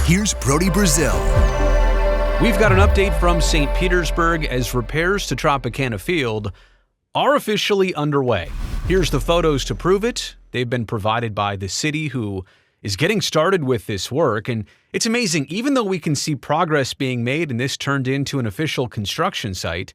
here's Brody Brazil. We've got an update from St. Petersburg as repairs to Tropicana Field are officially underway. Here's the photos to prove it. They've been provided by the city, who is getting started with this work. And it's amazing, even though we can see progress being made and this turned into an official construction site,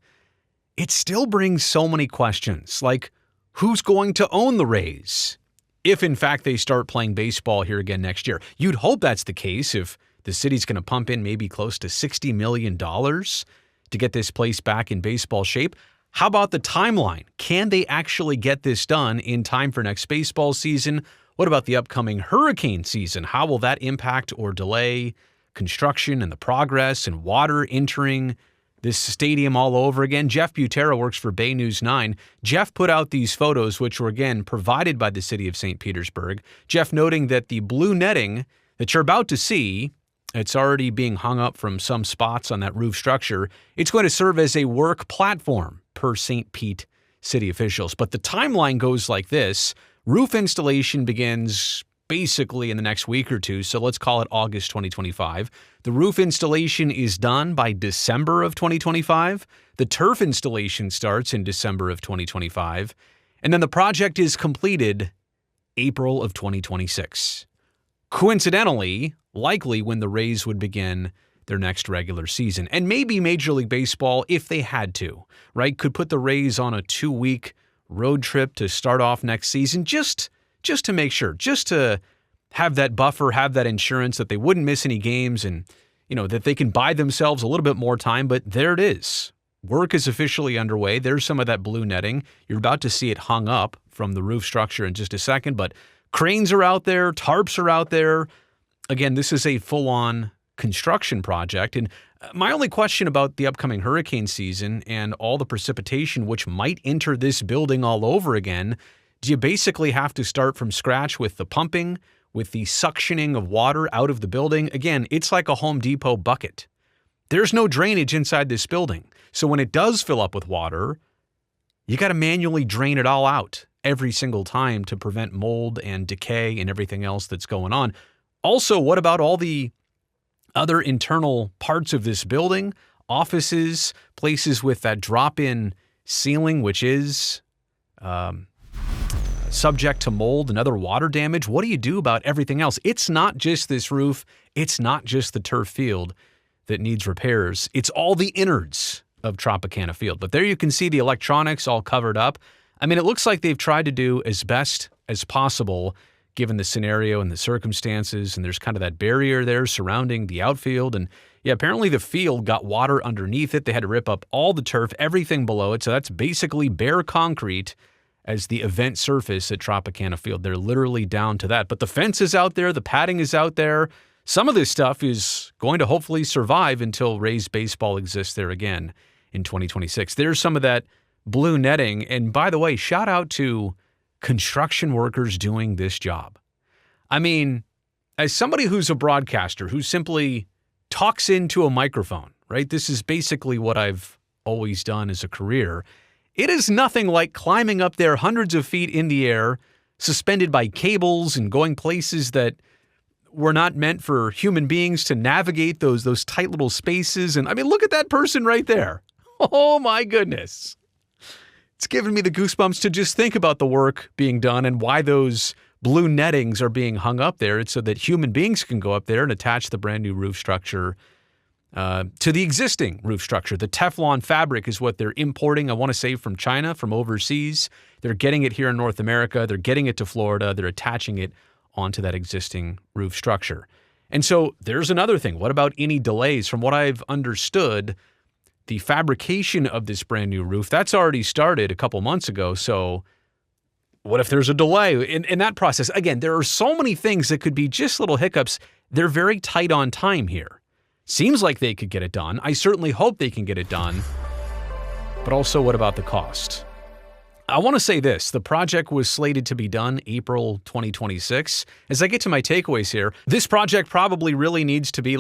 it still brings so many questions, like who's going to own the Rays if in fact they start playing baseball here again next year. You'd hope that's the case if the city's going to pump in maybe close to $60 million to get this place back in baseball shape. How about the timeline? Can they actually get this done in time for next baseball season? What about the upcoming hurricane season? How will that impact or delay construction and the progress and water entering this stadium all over again? Jeff Butera works for Bay News 9. Jeff put out these photos, which were again provided by the city of St. Petersburg. Jeff noting that the blue netting that you're about to see, it's already being hung up from some spots on that roof structure. It's going to serve as a work platform per St. Pete city officials. But the timeline goes like this. Roof installation begins basically in the next week or two, so let's call it August 2025. The roof installation is done by December of 2025. The turf installation starts in December of 2025. And then the project is completed April of 2026. Coincidentally, likely when the Rays would begin their next regular season. And maybe Major League Baseball, if they had to, right, could put the Rays on a 2-week road trip to start off next season, just to make sure, just to have that buffer, have that insurance that they wouldn't miss any games and, that they can buy themselves a little bit more time. But there it is. Work is officially underway. There's some of that blue netting. You're about to see it hung up from the roof structure in just a second, but cranes are out there, tarps are out there. Again, this is a full-on construction project. And my only question about the upcoming hurricane season and all the precipitation which might enter this building all over again, do you basically have to start from scratch with the pumping, with the suctioning of water out of the building? Again, it's like a Home Depot bucket. There's no drainage inside this building. So when it does fill up with water, you got to manually drain it all out every single time to prevent mold and decay and everything else that's going on. Also, what about all the other internal parts of this building? Offices, places with that drop-in ceiling, which is subject to mold and other water damage. What do you do about everything else? It's not just this roof. It's not just the turf field that needs repairs. It's all the innards of Tropicana Field. But there you can see the electronics all covered up. I mean, it looks like they've tried to do as best as possible given the scenario and the circumstances, and there's kind of that barrier there surrounding the outfield. And yeah, apparently the field got water underneath it. They had to rip up all the turf, everything below it. So that's basically bare concrete as the event surface at Tropicana Field. They're literally down to that. But the fence is out there, the padding is out there. Some of this stuff is going to hopefully survive until Rays baseball exists there again in 2026. There's some of that blue netting. And by the way, shout out to construction workers doing this job. I mean, as somebody who's a broadcaster who simply talks into a microphone, right? This is basically what I've always done as a career. It is nothing like climbing up there hundreds of feet in the air, suspended by cables and going places that were not meant for human beings to navigate, those tight little spaces. And I mean, look at that person right there. Oh my goodness. It's given me the goosebumps to just think about the work being done and why those blue nettings are being hung up there. It's so that human beings can go up there and attach the brand new roof structure to the existing roof structure. The Teflon fabric is what they're importing, I want to say, from China, from overseas. They're getting it here in North America. They're getting it to Florida. They're attaching it onto that existing roof structure. And so there's another thing. What about any delays? From what I've understood, the fabrication of this brand new roof, that's already started a couple months ago. So what if there's a delay in that process? Again, there are so many things that could be just little hiccups. They're very tight on time here. Seems like they could get it done. I certainly hope they can get it done. But also, what about the cost? I want to say this. The project was slated to be done April 2026. As I get to my takeaways here, this project probably really needs to be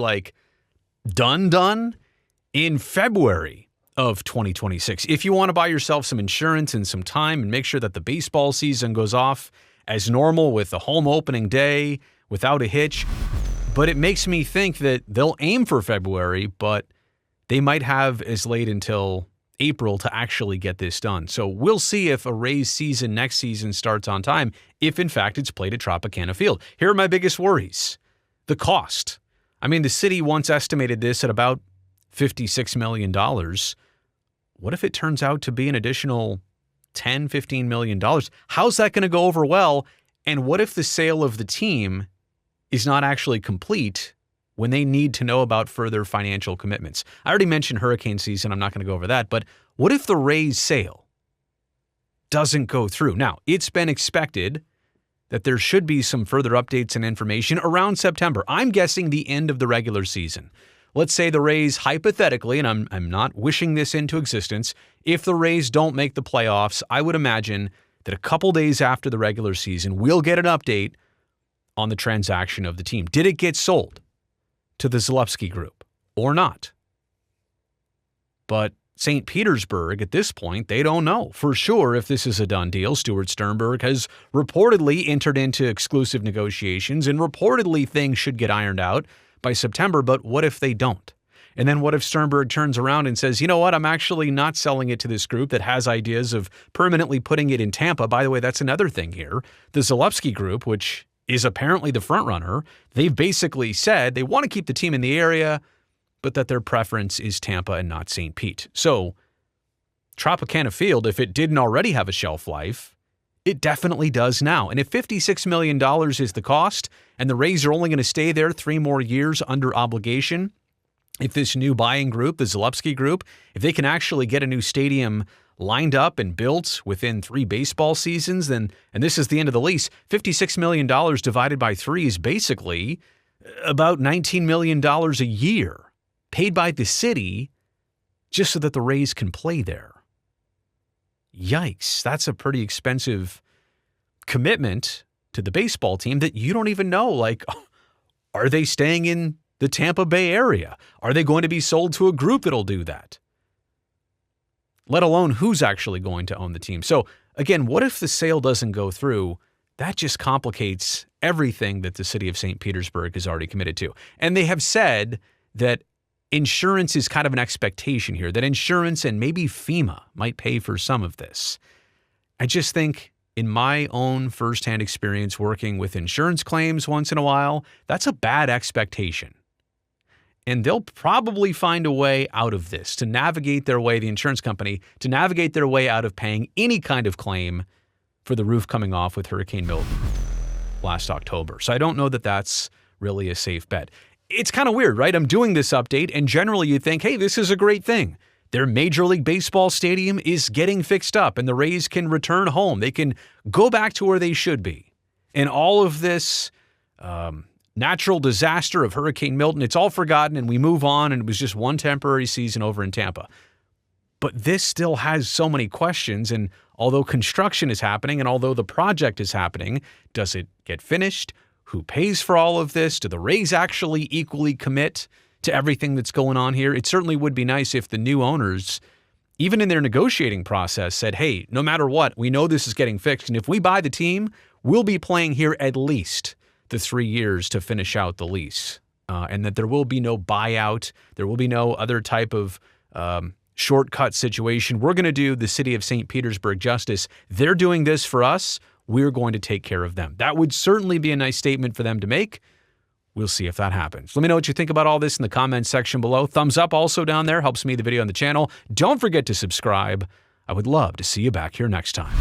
done in February of 2026. If you want to buy yourself some insurance and some time and make sure that the baseball season goes off as normal with the home opening day without a hitch, But it makes me think that they'll aim for February, but they might have as late until April to actually get this done. So we'll see if a Rays season next season starts on time, if in fact it's played at Tropicana Field. Here are my biggest worries. The cost. I mean, the city once estimated this at about $56 million. What if it turns out to be an additional $10, $15 million? How's that going to go over well? And what if the sale of the team is not actually complete when they need to know about further financial commitments? I already mentioned hurricane season. I'm not going to go over that. But what if the Rays sale doesn't go through? Now, it's been expected that there should be some further updates and information around September. I'm guessing the end of the regular season. Let's say the Rays, hypothetically, and I'm not wishing this into existence, if the Rays don't make the playoffs, I would imagine that a couple days after the regular season, we'll get an update on the transaction of the team. Did it get sold to the Zalewski Group or not? But St. Petersburg, at this point, they don't know for sure if this is a done deal. Stuart Sternberg has reportedly entered into exclusive negotiations, and reportedly things should get ironed out by September, but what if they don't? And then what if Sternberg turns around and says, you know what, I'm actually not selling it to this group that has ideas of permanently putting it in Tampa. By the way, that's another thing here. The Zalewski Group, which is apparently the front runner, they've basically said they want to keep the team in the area, but that their preference is Tampa and not St. Pete. So Tropicana Field, if it didn't already have a shelf life, it definitely does now. And if $56 million is the cost, and the Rays are only going to stay there 3 more years under obligation, if this new buying group, the Zalewski Group, if they can actually get a new stadium lined up and built within 3 baseball seasons, then, and this is the end of the lease, $56 million divided by 3 is basically about $19 million a year paid by the city just so that the Rays can play there. Yikes, that's a pretty expensive commitment to the baseball team that you don't even know. Like, are they staying in the Tampa Bay area? Are they going to be sold to a group that'll do that? Let alone who's actually going to own the team. So again, what if the sale doesn't go through? That just complicates everything that the city of St. Petersburg has already committed to. And they have said that insurance is kind of an expectation here, that insurance and maybe FEMA might pay for some of this. I just think in my own firsthand experience working with insurance claims once in a while, that's a bad expectation. And they'll probably find a way out of this to navigate their way, the insurance company, to navigate their way out of paying any kind of claim for the roof coming off with Hurricane Milton last October. So I don't know that that's really a safe bet. It's kind of weird, right? I'm doing this update, and generally you think, hey, this is a great thing. Their Major League Baseball stadium is getting fixed up, and the Rays can return home. They can go back to where they should be. And all of this natural disaster of Hurricane Milton, it's all forgotten, and we move on, and it was just one temporary season over in Tampa. But this still has so many questions, and although construction is happening, and although the project is happening, does it get finished? Who pays for all of this? Do the Rays actually equally commit to everything that's going on here? It certainly would be nice if the new owners, even in their negotiating process, said, hey, no matter what, we know this is getting fixed, and if we buy the team, we'll be playing here at least the 3 years to finish out the lease, and that there will be no buyout. There will be no other type of shortcut situation. We're going to do the city of St. Petersburg justice. They're doing this for us. We're going to take care of them. That would certainly be a nice statement for them to make. We'll see if that happens. Let me know what you think about all this in the comments section below. Thumbs up also down there helps me the video on the channel. Don't forget to subscribe. I would love to see you back here next time.